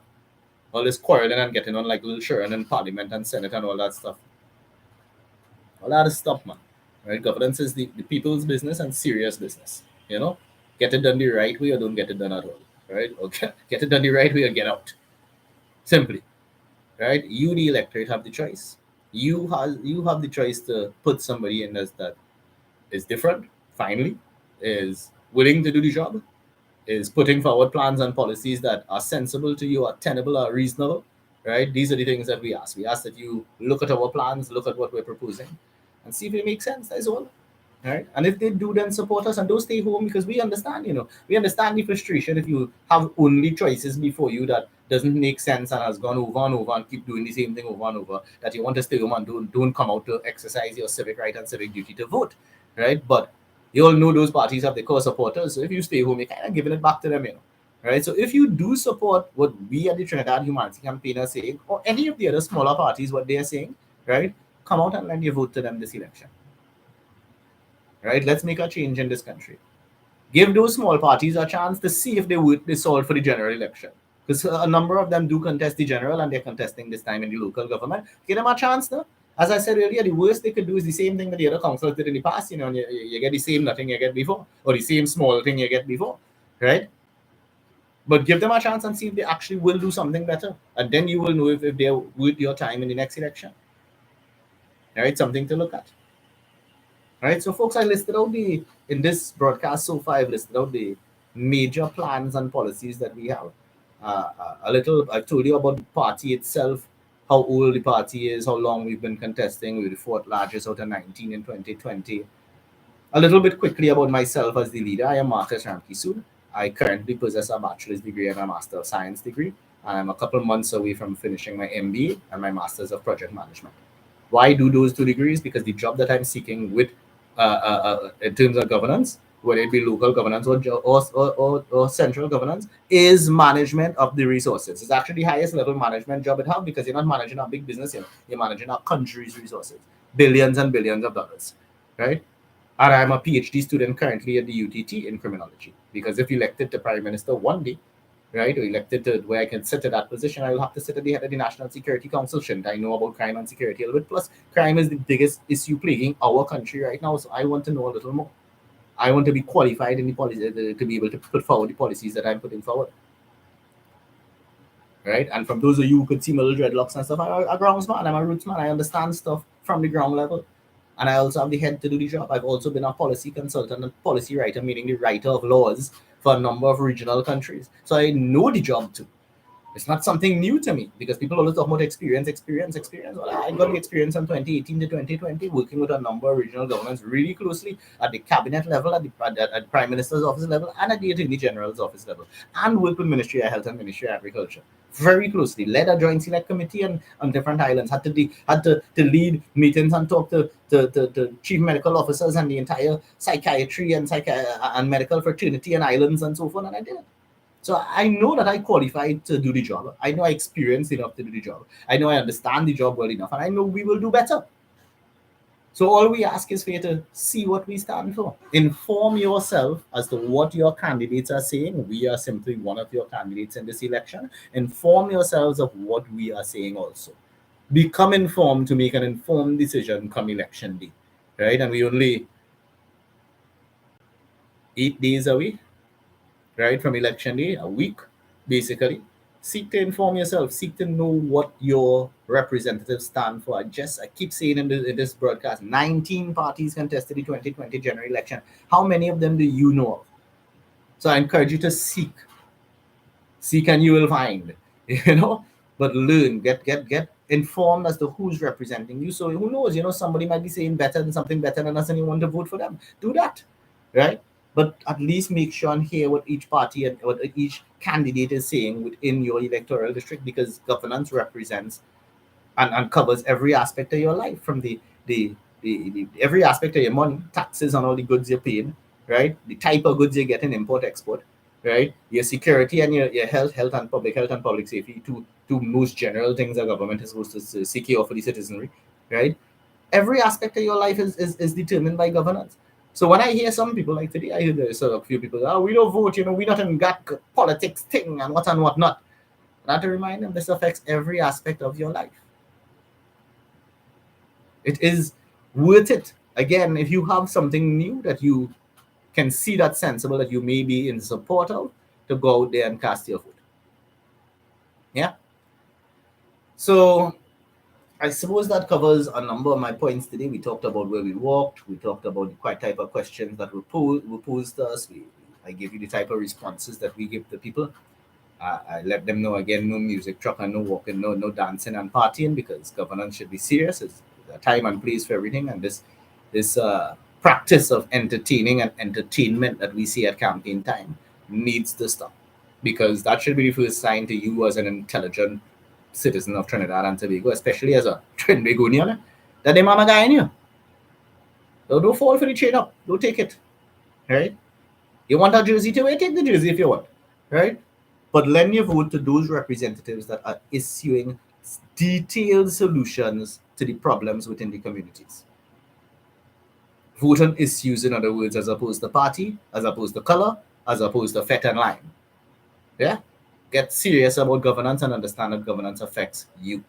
A: All this quarreling and getting on like little Sharon in Parliament and Senate and all that stuff. All that is stuff, man. Right? Governance is the people's business and serious business. Get it done the right way or don't get it done at all. Right? Okay. Get it done the right way or get out. Simply. Right? You, the electorate, have the choice. You have the choice to put somebody in that is different, finally, is willing to do the job, is putting forward plans and policies that are sensible to you, are tenable, are reasonable, right? These are the things that we ask. We ask that you look at our plans, look at what we're proposing, and see if it makes sense. That's all. Right? And if they do, then support us and don't stay home, because we understand, we understand the frustration if you have only choices before you that doesn't make sense and has gone over and over and keep doing the same thing over and over, that you want to stay home and don't come out to exercise your civic right and civic duty to vote, right? But you all know those parties have their core supporters, so if you stay home, you're kind of giving it back to them, right? So if you do support what we at the Trinidad Humanity Campaign are saying, or any of the other smaller parties, what they are saying, right, come out and lend your vote to them this election. Right? Let's make a change in this country. Give those small parties a chance to see if they solve for the general election. Because a number of them do contest the general, and they're contesting this time in the local government. Give them a chance, though. As I said earlier, the worst they could do is the same thing that the other councillors did in the past. And you get the same nothing you get before, or the same small thing you get before, right? But give them a chance and see if they actually will do something better. And then you will know if they're worth your time in the next election. Right? Something to look at. Right, so folks, I listed out in this broadcast so far, I've listed out the major plans and policies that we have. I've told you about the party itself, how old the party is, how long we've been contesting. We're the fourth largest out of 19 in 2020. A little bit quickly about myself as the leader. I am Marcus Ramkisud. I currently possess a bachelor's degree and a master of science degree. I'm a couple months away from finishing my MBA and my master's of project management. Why do those two degrees? Because the job that I'm seeking with, in terms of governance, whether it be local governance or central governance, is management of the resources. It's actually the highest level management job it has because you're not managing a big business, you're managing a country's resources, billions and billions of dollars, right? And I'm a PhD student currently at the UTT in criminology because if elected to prime minister one day, right, or elected to where I can sit at that position, I will have to sit at the head of the National Security Council. Shouldn't I know about crime and security a little bit? Plus, crime is the biggest issue plaguing our country right now, so I want to know a little more. I want to be qualified in the policy to be able to put forward the policies that I'm putting forward. Right? And from those of you who could see my little dreadlocks and stuff, I'm a grounds man, I'm a roots man. I understand stuff from the ground level. And I also have the head to do the job. I've also been a policy consultant and policy writer, meaning the writer of laws for a number of regional countries. So I know the job too. It's not something new to me because people always talk about experience. Well, I got the experience from 2018 to 2020 working with a number of regional governments really closely at the cabinet level, at the Prime Minister's office level, and at the Attorney General's office level, and work with Ministry of Health and Ministry of Agriculture very closely. Led a joint select committee on different islands. Had to lead meetings and talk to chief medical officers and the entire psychiatry and medical fraternity and islands and so forth, and I did it. So I know that I qualified to do the job. I know I experienced enough to do the job. I know I understand the job well enough, and I know we will do better. So all we ask is for you to see what we stand for. Inform yourself as to what your candidates are saying. We are simply one of your candidates in this election. Inform yourselves of what we are saying also. Become informed to make an informed decision come election day, right? And we only 8 days away, right, from election day, a week, basically. Seek to inform yourself. Seek to know what your representatives stand for. I keep saying in this broadcast, 19 parties contested the 2020 general election. How many of them do you know of? So I encourage you to seek. Seek and you will find, but learn, get informed as to who's representing you. So who knows, somebody might be saying something better than us and you want to vote for them. Do that, right? But at least make sure and hear what each party and what each candidate is saying within your electoral district, because governance represents and covers every aspect of your life, from the every aspect of your money, taxes on all the goods you're paying, right? The type of goods you get in import, export, right? Your security and your health and public health and public safety, two most general things a government is supposed to secure for the citizenry, right? Every aspect of your life is determined by governance. So when I hear some people like today, I hear there's a few people, we don't vote, we're not in that politics thing and what not. And I have to remind them this affects every aspect of your life. It is worth it. Again, if you have something new that you can see that's sensible, that you may be in support of, to go out there and cast your vote. Yeah. So I suppose that covers a number of my points today. We talked about where we walked. We talked about the quite type of questions that were posed to us. I gave you the type of responses that we give to people. I let them know, again, no music truck and no walking, no dancing and partying, because governance should be serious. It's a time and place for everything. And this practice of entertaining and entertainment that we see at campaign time needs to stop, because that should be the first sign to you as an intelligent citizen of Trinidad and Tobago, especially as a Trinbagonian, that they mama guy in you. So don't fall for the trade up. Don't take it. Right? You want a jersey to wear? Take the jersey if you want. Right? But lend your vote to those representatives that are issuing detailed solutions to the problems within the communities. Vote on issues, in other words, as opposed to party, as opposed to color, as opposed to fet and line. Yeah? Get serious about governance and understand that governance affects you.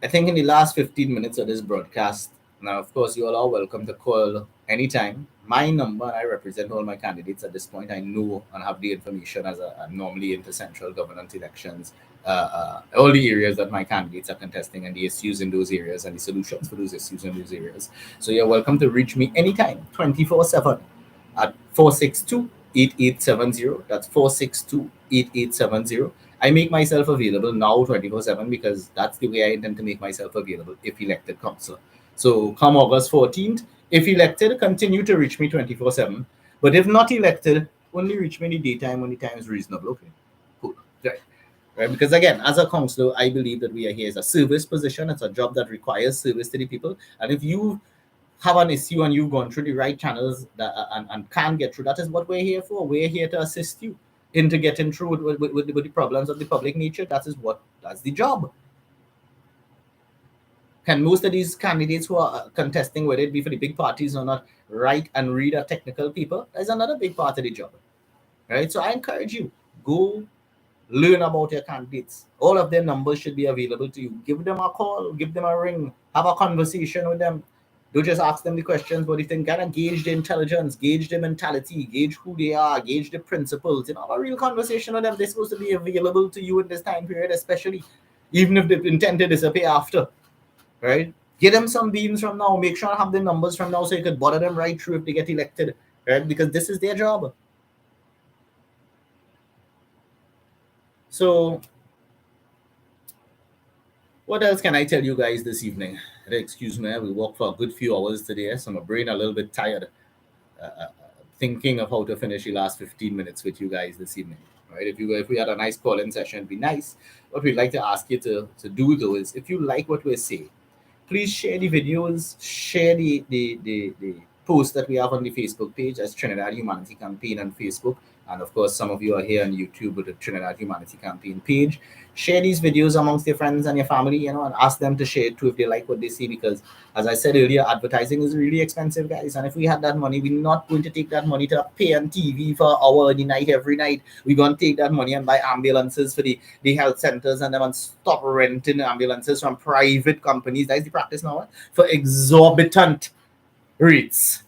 A: I think in the last 15 minutes of this broadcast, now, of course, you all are welcome to call anytime. My number, I represent all my candidates at this point. I know and have the information as I'm normally into central government elections, all the areas that my candidates are contesting and the issues in those areas and the solutions for those issues in those areas. So you're welcome to reach me anytime, 24/7 at 8870. That's 462-8870. I make myself available now 24/7 because that's the way I intend to make myself available if elected councillor. So come August 14th, if elected, continue to reach me 24/7. But if not elected, only reach me in the daytime when the time is reasonable. Okay, cool. Right? Because again, as a councillor, I believe that we are here as a service position. It's a job that requires service to the people. And if you have an issue and you've gone through the right channels and can't get through, that is what we're here for. We're here to assist you into getting through with the problems of the public nature. That's the job. Can most of these candidates who are contesting, whether it be for the big parties or not, write and read a technical paper? That's another big part of the job. Right? So I encourage you, go learn about your candidates. All of their numbers should be available to you. Give them a call, give them a ring, have a conversation with them. Don't just ask them the questions, but if they kind of gauge the intelligence, gauge the mentality, gauge who they are, gauge the principles, have a real conversation with them. They're supposed to be available to you in this time period, especially even if they intend to disappear after. Right? Get them some beans from now. Make sure I have the numbers from now so you could bother them right through if they get elected. Right? Because this is their job. So, what else can I tell you guys this evening? Excuse me, we worked for a good few hours today, so my brain a little bit tired thinking of how to finish the last 15 minutes with you guys this evening. Right? If we had a nice call-in session, it'd be nice. What we'd like to ask you to do though is, if you like what we're saying, please share the videos, share the post that we have on the Facebook page as Trinidad Humanity Campaign on Facebook. And of course, some of you are here on YouTube with the Trinidad Humanity Campaign page. Share these videos amongst your friends and your family, and ask them to share it too if they like what they see. Because, as I said earlier, advertising is really expensive, guys. And if we had that money, we're not going to take that money to pay on TV for an hour the night every night. We're going to take that money and buy ambulances for the health centers and then stop renting ambulances from private companies. That is the practice now, for exorbitant rates.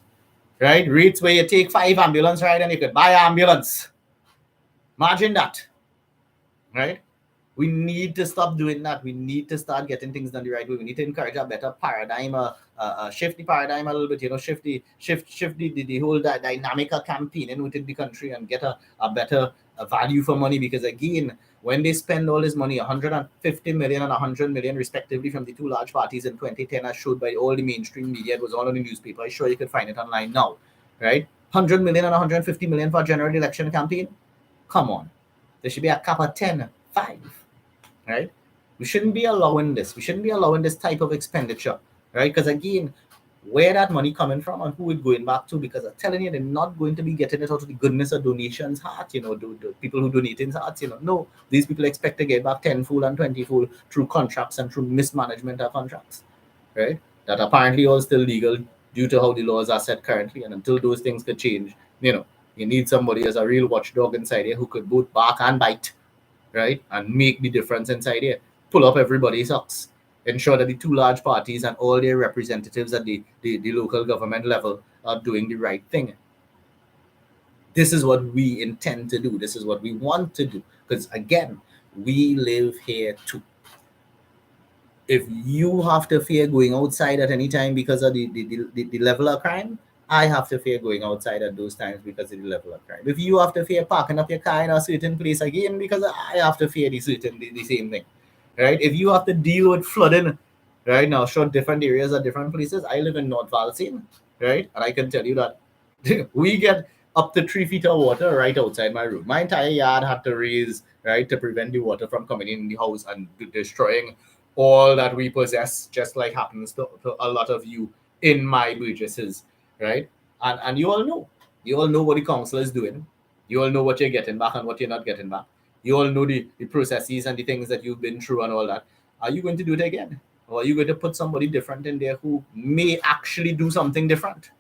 A: Right? Rates where you take 5 ambulance ride and you could buy an ambulance. Imagine that. Right? We need to stop doing that. We need to start getting things done the right way. We need to encourage a better paradigm, shift the paradigm a little bit, shift the whole dynamic of campaigning within the country and get a better value for money. Because again, when they spend all this money, 150 million and 100 million respectively from the two large parties in 2010, as showed by all the mainstream media, it was all on the newspaper. I'm sure you could find it online now, right? 100 million and 150 million for a general election campaign. Come on. There should be a cap of 10, 5. Right? We shouldn't be allowing this. We shouldn't be allowing this type of expenditure, right? Because again, where that money coming from and who it's going back to? Because I'm telling you, they're not going to be getting it out of the goodness of donations heart, the people who donate in hearts, No, these people expect to get back 10-fold and 20-fold through contracts and through mismanagement of contracts, right? That apparently all still legal due to how the laws are set currently. And until those things could change, you need somebody as a real watchdog inside here who could both bark and bite, right? And make the difference inside here. Pull up everybody's socks. Ensure that the two large parties and all their representatives at the local government level are doing the right thing. This is what we intend to do. This is what we want to do. Because again, we live here too. If you have to fear going outside at any time because of the level of crime, I have to fear going outside at those times because of the level of crime. If you have to fear parking up your car in a certain place again, because I have to fear the same thing, right? If you have to deal with flooding, right? Now, sure, different areas are different places. I live in North Valsine, right? And I can tell you that we get up to 3 feet of water right outside my room. My entire yard had to raise, right, to prevent the water from coming in the house and destroying all that we possess, just like happens to a lot of you in my Burgesses. Right? And you all know. You all know what the council is doing. You all know what you're getting back and what you're not getting back. You all know the processes and the things that you've been through and all that. Are you going to do it again? Or are you going to put somebody different in there who may actually do something different?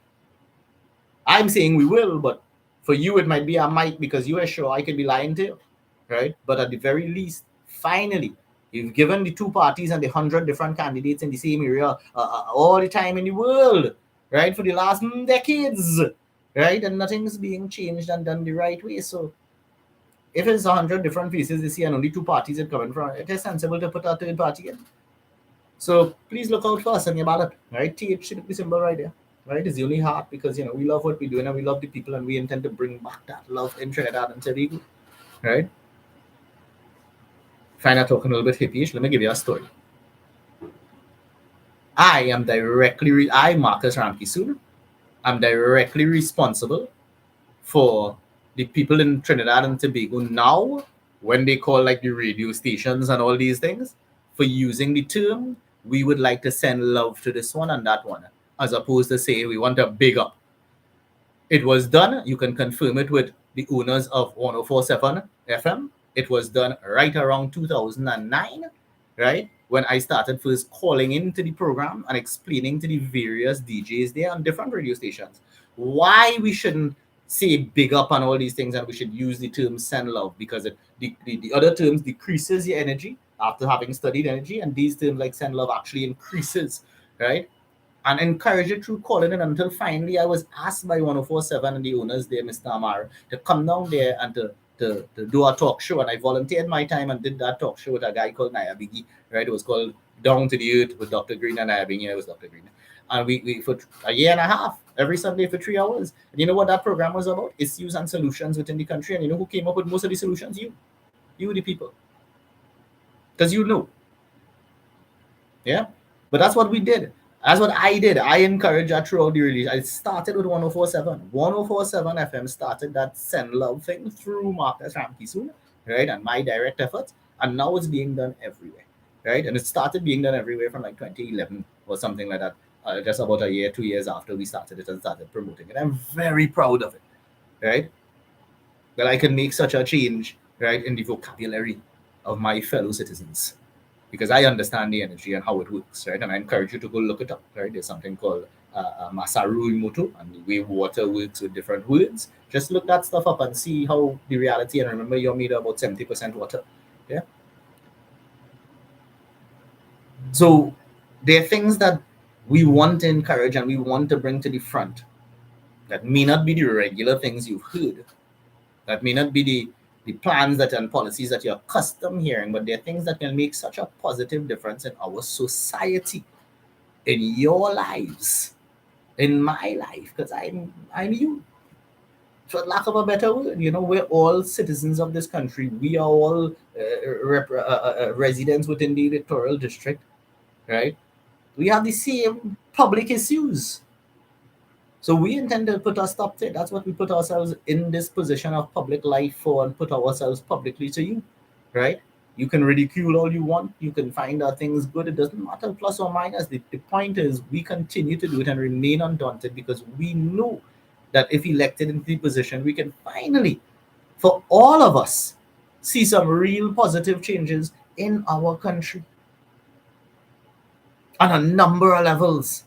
A: I'm saying we will, but for you it might be I might, because you are sure I could be lying to you. Right? But at the very least, finally, you've given the two parties and the 100 different candidates in the same area all the time in the world, right, for the last decades, right, and nothing's being changed and done the right way. So if it's 100 different faces this year and only two parties are coming from, it is sensible to put a third party in. So please look out for us on your ballot, right? THC symbol right there. right? It's the only heart because we love what we do and we love the people and we intend to bring back that love in Trinidad and Tobago, right? Find out talking a little bit hippie-ish. Let me give you a story. I, Marcus Ramkisoon, I'm directly responsible for the people in Trinidad and Tobago now, when they call like the radio stations and all these things, for using the term, we would like to send love to this one and that one, as opposed to say we want to big up. It was done. You can confirm it with the owners of 1047 FM. It was done right around 2009, right? When I started first calling into the program and explaining to the various DJs there on different radio stations why we shouldn't say big up on all these things and we should use the term send love, because the other terms decreases your energy after having studied energy, and these terms like send love actually increases, right? And encourage it through calling in, until finally I was asked by 1047 and the owners there, Mr. Amar, to come down there and to do a talk show. And I volunteered my time and did that talk show with a guy called Naya Biggie, right? It was called Down to the Earth with Dr. Green, and Naya Biggie was Dr. Green. And we for a year and a half, every Sunday for 3 hours. And you know what that program was about? Issues and solutions within the country. And you know who came up with most of the solutions? You the people. Because you know. Yeah? But that's what we did. That's what I did. I encouraged that throughout the release. I started with 1047. 1047 FM started that send love thing through Marcus Ramkisoon, right? And my direct efforts. And now it's being done everywhere, right? And it started being done everywhere from like 2011 or something like that. Just about a year, 2 years after we started it and started promoting it. I'm very proud of it, right? That I can make such a change, right, in the vocabulary of my fellow citizens, because I understand the energy and how it works, right? And I encourage you to go look it up, right? There's something called Masaru Emoto, and the way water works with different words. Just look that stuff up and see how the reality, and remember you're made of about 70% water, yeah? So there are things that we want to encourage and we want to bring to the front that may not be the regular things you've heard, that may not be the plans that and policies that you're accustomed hearing, but they're things that can make such a positive difference in our society, in your lives, in my life, because I'm you. For lack of a better word, we're all citizens of this country. We are all residents within the electoral district, right? We have the same public issues. So we intend to put our stop to it. That's what we put ourselves in this position of public life for, and put ourselves publicly to you, right? You can ridicule all you want. You can find our things good. It doesn't matter, plus or minus. The point is we continue to do it and remain undaunted, because we know that if elected into the position, we can finally, for all of us, see some real positive changes in our country on a number of levels.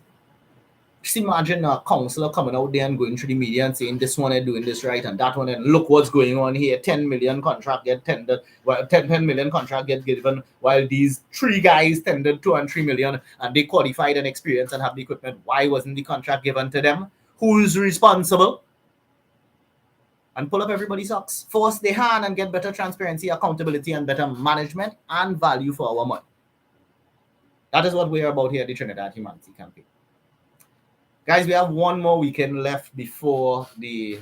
A: Just imagine a counselor coming out there and going through the media and saying this one is doing this right and that one, and look what's going on here. 10 million contract get tendered, well, 10 million contract get given, while these 3 guys tendered 2 and 3 million, and they qualified and experienced and have the equipment. Why wasn't the contract given to them? Who's responsible? And pull up everybody's socks. Force their hand and get better transparency, accountability, and better management and value for our money. That is what we're about here at the Trinidad Humanity Campaign. Guys, we have one more weekend left before the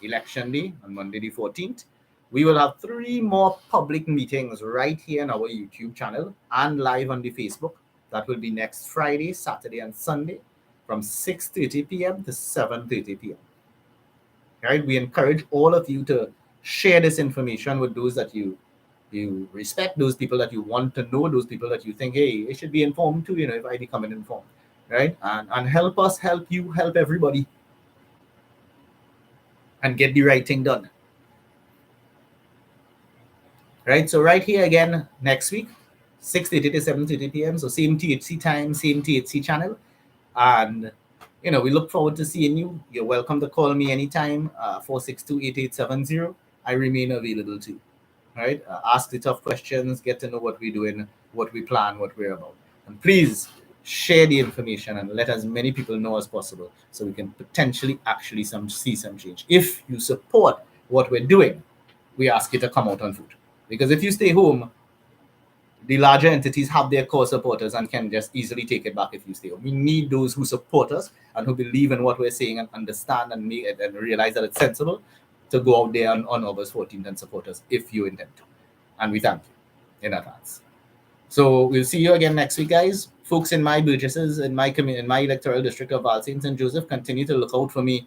A: election day on Monday the 14th. We will have 3 more public meetings right here on our YouTube channel and live on the Facebook. That will be next Friday, Saturday, and Sunday from 6:30 p.m. to 7:30 p.m. Right? We encourage all of you to share this information with those that you respect, those people that you want to know, those people that you think, hey, they should be informed too, if I become informed. Right? And help us, help you, help everybody, and get the right thing done. Right? So right here again next week, 6:30 to 7:30 p.m. So same THC time, same THC channel. And we look forward to seeing you. You're welcome to call me anytime, 462-8870. I remain available too. Right? Ask the tough questions, get to know what we're doing, what we plan, what we're about. And please share the information and let as many people know as possible, so we can potentially actually see some change. If you support what we're doing, we ask you to come out and vote. Because if you stay home, the larger entities have their core supporters and can just easily take it back if you stay. We need those who support us and who believe in what we're saying and understand and make it and realize that it's sensible to go out there on August 14th and support us if you intend to. And we thank you in advance. So we'll see you again next week, guys. Folks in my Burgesses, in my electoral district of Val St. Joseph, continue to look out for me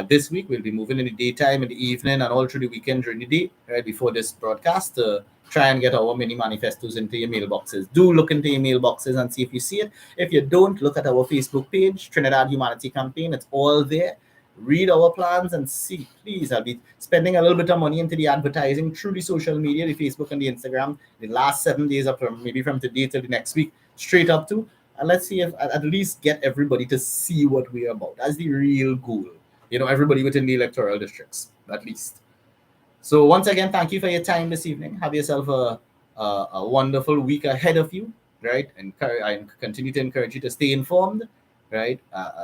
A: this week. We'll be moving in the daytime, in the evening, and all through the weekend during the day, right before this broadcast, to try and get our mini manifestos into your mailboxes. Do look into your mailboxes and see if you see it. If you don't, look at our Facebook page, Trinidad Humanity Campaign. It's all there. Read our plans and see. Please, I'll be spending a little bit of money into the advertising through the social media, the Facebook and the Instagram, the last 7 days of maybe from today till the next week, straight up to. And let's see if at least get everybody to see what we're about. That's the real goal. Everybody within the electoral districts, at least. So once again, thank you for your time this evening. Have yourself a wonderful week ahead of you, right? And I continue to encourage you to stay informed, right?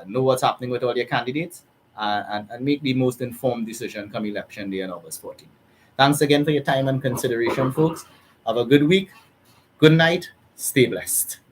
A: Know what's happening with all your candidates. And make the most informed decision come election day on August 14th. Thanks again for your time and consideration, folks. Have a good week. Good night. Stay blessed.